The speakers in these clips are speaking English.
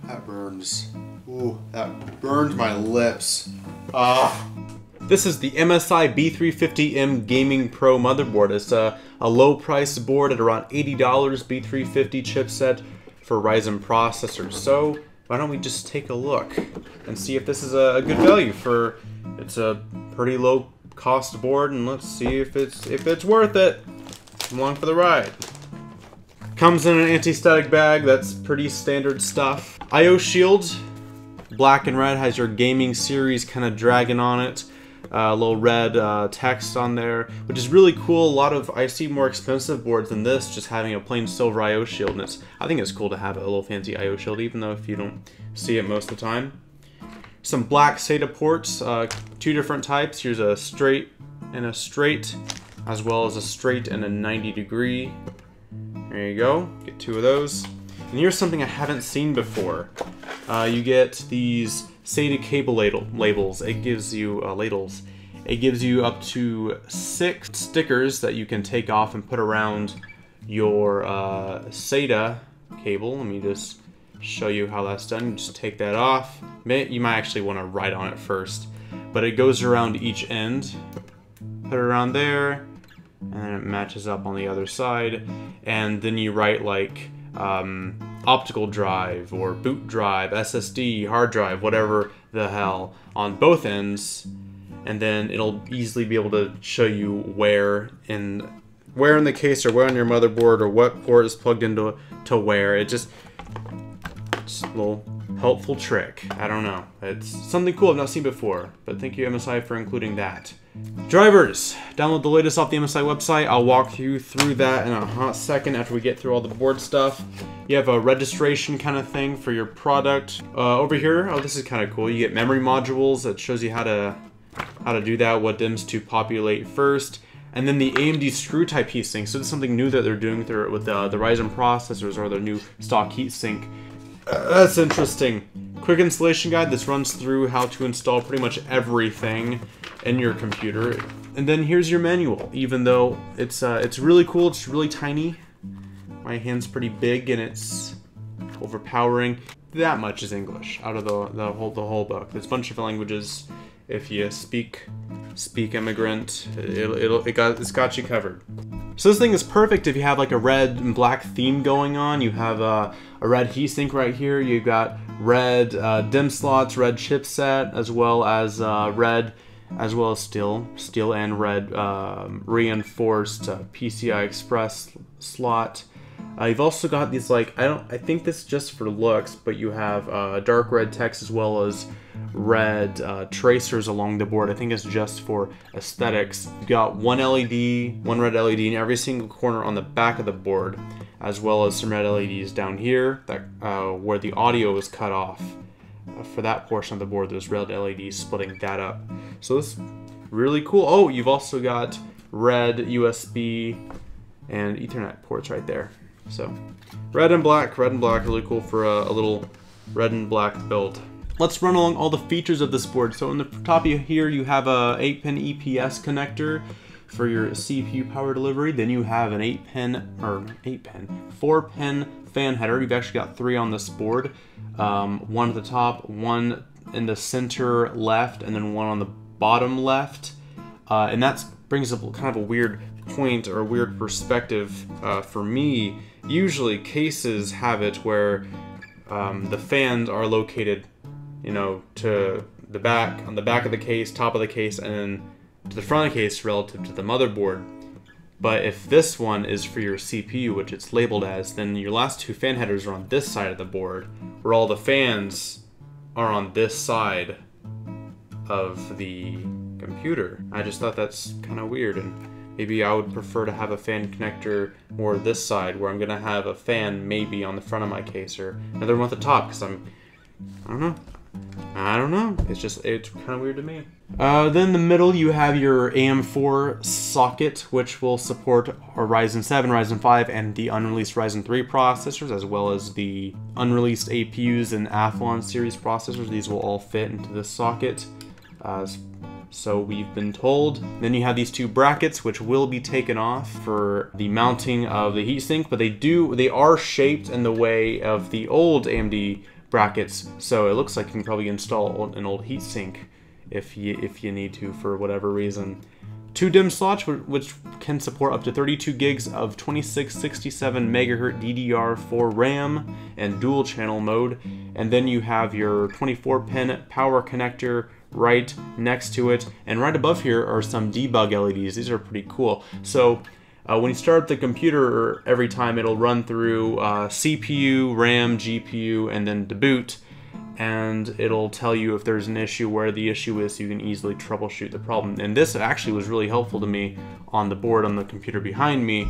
That burns. Ooh, that burned my lips. This is the MSI B350M Gaming Pro motherboard. It's a low-priced board at around $80, B350 chipset for Ryzen processors. So why don't we just take a look and see if this is a good value for? It's a pretty low-cost board, and let's see if it's worth it. Come along for the ride. Comes in an anti-static bag. That's pretty standard stuff. I/O shield, black and red, has your gaming series kind of dragon on it. A little red text on there, which is really cool. I see more expensive boards than this just having a plain silver I/O shield, and I think it's cool to have a little fancy I/O shield, even though if you don't see it most of the time. Some black SATA ports, two different types. Here's a straight and a straight, as well as a straight and a 90-degree. There you go, get two of those. And here's something I haven't seen before. You get these SATA cable labels. It gives you ladles. It gives you up to 6 stickers that you can take off and put around your SATA cable. Let me just show you how that's done. You just take that off. You might actually want to write on it first, but it goes around each end. Put it around there, and then it matches up on the other side. And then you write like optical drive or boot drive, SSD, hard drive, whatever the hell, on both ends, and then it'll easily be able to show you where in the case or where on your motherboard or what port is plugged into where. It's a little helpful trick. I don't know. It's something cool I've not seen before, but thank you MSI for including that. Drivers. Download the latest off the MSI website. I'll walk you through that in a hot second after we get through all the board stuff. You have a registration kind of thing for your product. Over here, oh, this is kind of cool. You get memory modules that shows you how to do that, what DIMMs to populate first. And then the AMD screw type heatsink. So this is something new that they're doing with the Ryzen processors or their new stock heatsink. That's interesting. Quick installation guide. This runs through how to install pretty much everything in your computer. And then here's your manual. Even though it's really cool, it's really tiny. My hand's pretty big and it's overpowering. That much is English out of the whole book. There's a bunch of languages. If you speak immigrant, it's got you covered. So this thing is perfect if you have like a red and black theme going on. You have a red heatsink right here. You've got red DIMM slots, red chipset, as well as steel and red reinforced PCI Express slot. You've also got these I think this is just for looks, but you have dark red text as well as red tracers along the board. I think it's just for aesthetics. You've got one red LED in every single corner on the back of the board, as well as some red LEDs down here that where the audio is cut off. For that portion of the board, there's red LEDs splitting that up. So this is really cool. Oh, you've also got red USB and Ethernet ports right there. So red and black, really cool for a little red and black build. Let's run along all the features of this board. So on the top of here, you have a 8-pin EPS connector for your CPU power delivery. Then you have an 4-pin fan header. You've actually got 3 on this board. One at the top, one in the center left, and then one on the bottom left. And that brings up kind of a weird point or a weird perspective for me. Usually cases have it where the fans are located, to the back, on the back of the case, top of the case, and then to the front of the case relative to the motherboard. But if this one is for your CPU, which it's labeled as, then your last 2 fan headers are on this side of the board, where all the fans are on this side of the computer. I just thought that's kind of weird, and maybe I would prefer to have a fan connector more this side, where I'm gonna have a fan maybe on the front of my case or another one at the top, because I don't know. It's kind of weird to me. Then in the middle, you have your AM4 socket, which will support our Ryzen 7, Ryzen 5, and the unreleased Ryzen 3 processors, as well as the unreleased APUs and Athlon series processors. These will all fit into this socket. So we've been told. Then you have these 2 brackets, which will be taken off for the mounting of the heatsink, but they are shaped in the way of the old AMD brackets, so it looks like you can probably install an old heatsink if you need to for whatever reason. 2 DIMM slots, which can support up to 32 gigs of 2667 megahertz DDR4 RAM and dual channel mode. And then you have your 24-pin power connector right next to it. And right above here are some debug LEDs. These are pretty cool. So when you start the computer, every time it'll run through CPU, RAM, GPU, and then deboot. And it'll tell you if there's an issue, where the issue is, so you can easily troubleshoot the problem. And this actually was really helpful to me on the board on the computer behind me.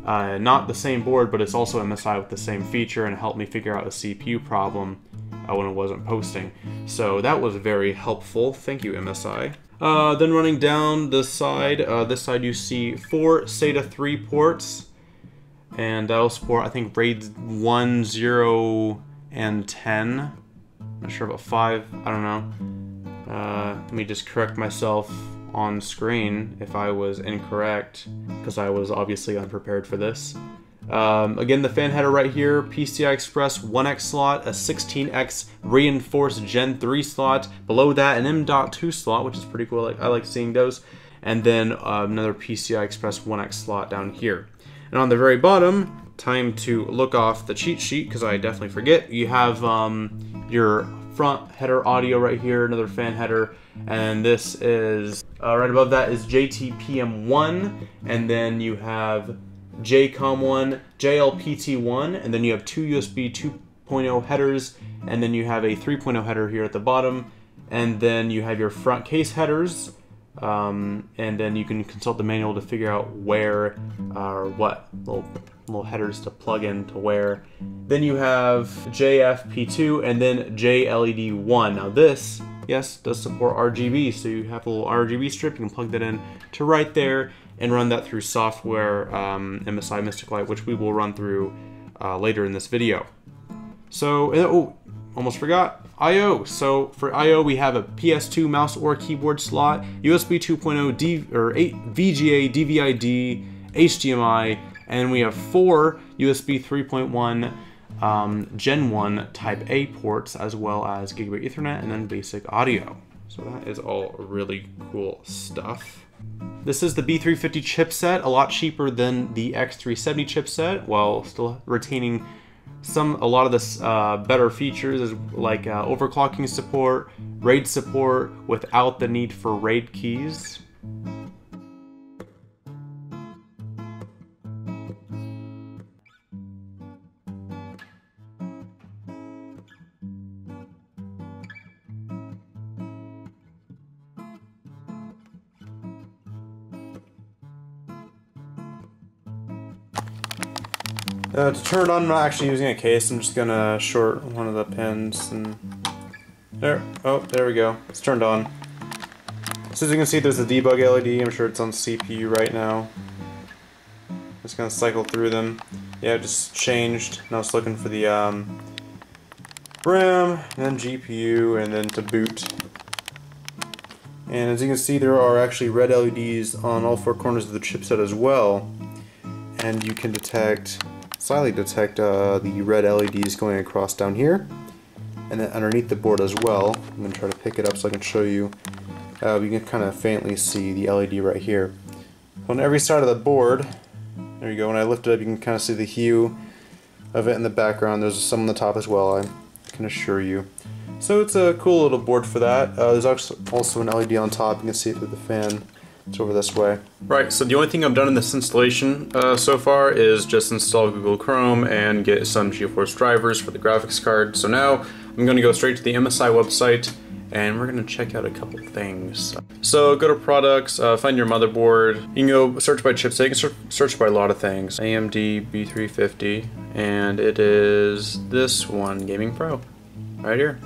Not the same board, but it's also MSI with the same feature, and it helped me figure out a CPU problem when it wasn't posting. So that was very helpful. Thank you, MSI. Then running down the side, this side you see 4 SATA 3 ports, and that'll support, I think, RAID 1, 0, and 10. Not sure about 5, I don't know. Let me just correct myself on screen if I was incorrect, because I was obviously unprepared for this. Again, the fan header right here, PCI Express 1X slot, a 16X reinforced Gen 3 slot, below that an M.2 slot, which is pretty cool, I like seeing those, and then another PCI Express 1X slot down here. And on the very bottom, time to look off the cheat sheet, because I definitely forget, you have your front header audio right here, another fan header, and this is, right above that is JTPM1, and then you have JCOM1, JLPT1, and then you have 2 USB 2.0 headers, and then you have a 3.0 header here at the bottom, and then you have your front case headers, and then you can consult the manual to figure out where or what little headers to plug in to where. Then you have JFP2 and then JLED1. Now this, yes, does support RGB, so you have a little RGB strip, you can plug that in to right there and run that through software, MSI Mystic Light, which we will run through later in this video. So, oh, almost forgot, I/O. So for I/O, we have a PS2 mouse or keyboard slot, USB 2.0 VGA, DVI-D, HDMI, and we have 4 USB 3.1 Gen 1 Type A ports, as well as Gigabit Ethernet, and then basic audio. So that is all really cool stuff. This is the B350 chipset, a lot cheaper than the X370 chipset, while still retaining a lot of the better features, like overclocking support, RAID support without the need for RAID keys. To turn it on, I'm not actually using a case. I'm just gonna short one of the pins, and there. Oh, there we go. It's turned on. So as you can see, there's a debug LED. I'm sure it's on CPU right now. Just gonna cycle through them. Yeah, it just changed. Now it's looking for the RAM, and then GPU, and then to boot. And as you can see, there are actually red LEDs on all 4 corners of the chipset as well, and you can slightly detect the red LEDs going across down here, and then underneath the board as well. I'm going to try to pick it up so I can show you. You can kind of faintly see the LED right here. On every side of the board, there you go, when I lift it up you can kind of see the hue of it in the background. There's some on the top as well, I can assure you. So it's a cool little board for that. There's also an LED on top, you can see it through the fan. It's over this way. Right, so the only thing I've done in this installation so far is just install Google Chrome and get some GeForce drivers for the graphics card. So now I'm going to go straight to the MSI website and we're going to check out a couple things. So go to products, find your motherboard. You can go search by chipset. You can search by a lot of things. AMD B350, and it is this one, Gaming Pro, right here.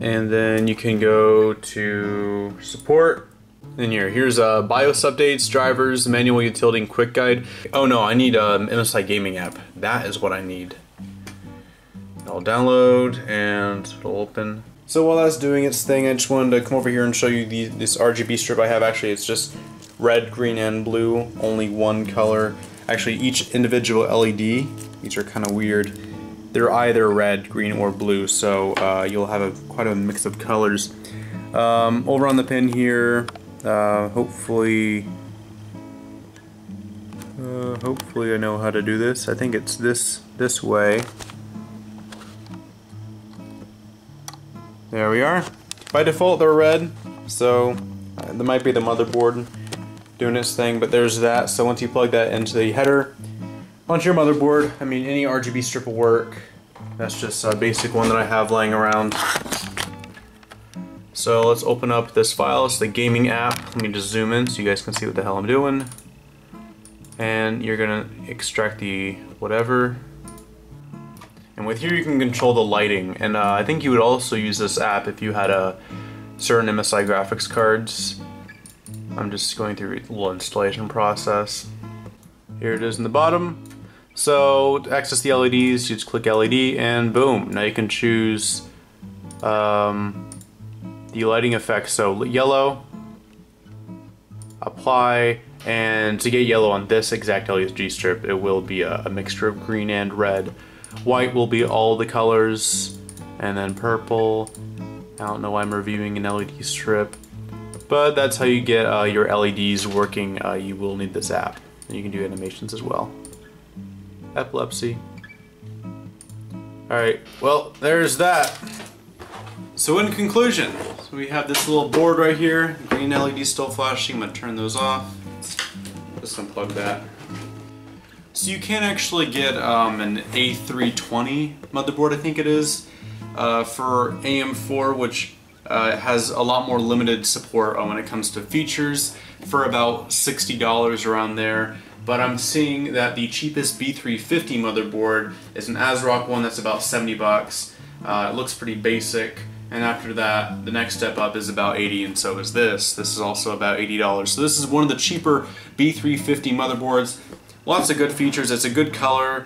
And then you can go to support. And here's BIOS updates, drivers, manual utility, and quick guide. Oh no, I need MSI gaming app. That is what I need. I'll download and it'll open. So while that's doing its thing, I just wanted to come over here and show you this RGB strip I have. Actually, it's just red, green, and blue. Only one color. Actually, each individual LED. These are kind of weird. they're either red, green, or blue, so you'll have quite a mix of colors. Over on the pin here, hopefully I know how to do this. I think it's this way. There we are. By default they're red, so that might be the motherboard doing its thing, but there's that. So once you plug that into the header onto your motherboard, I mean any RGB strip will work. That's just a basic one that I have laying around. So let's open up this file. It's the gaming app. Let me just zoom in so you guys can see what the hell I'm doing. And you're gonna extract the whatever. And with here you can control the lighting. And I think you would also use this app if you had a certain MSI graphics cards. I'm just going through a little installation process. Here it is in the bottom. So to access the LEDs, you just click LED and boom. Now you can choose the lighting effects. So yellow, apply, and to get yellow on this exact LED strip, it will be a mixture of green and red. White will be all the colors, and then purple. I don't know why I'm reviewing an LED strip, but that's how you get your LEDs working. You will need this app. And you can do animations as well. Epilepsy. Alright, well, there's that. So in conclusion, we have this little board right here. Green LED still flashing. I'm going to turn those off. Just unplug that. So you can actually get an A320 motherboard, I think it is, for AM4, which has a lot more limited support when it comes to features, for about $60 around there. But I'm seeing that the cheapest B350 motherboard is an ASRock one that's about 70 bucks. It looks pretty basic. And after that, the next step up is about 80, and so is this. This is also about $80. So this is one of the cheaper B350 motherboards. Lots of good features. It's a good color.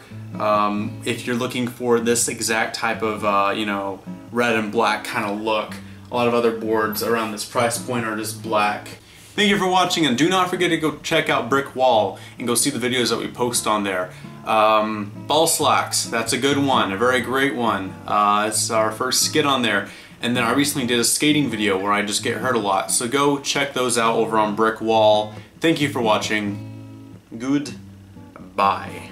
If you're looking for this exact type of, you know, red and black kind of look. A lot of other boards around this price point are just black. Thank you for watching, and do not forget to go check out Brick Wall and go see the videos that we post on there. Ball Slacks, that's a good one, a very great one. It's our first skit on there. And then I recently did a skating video where I just get hurt a lot. So go check those out over on Brick Wall. Thank you for watching. Goodbye.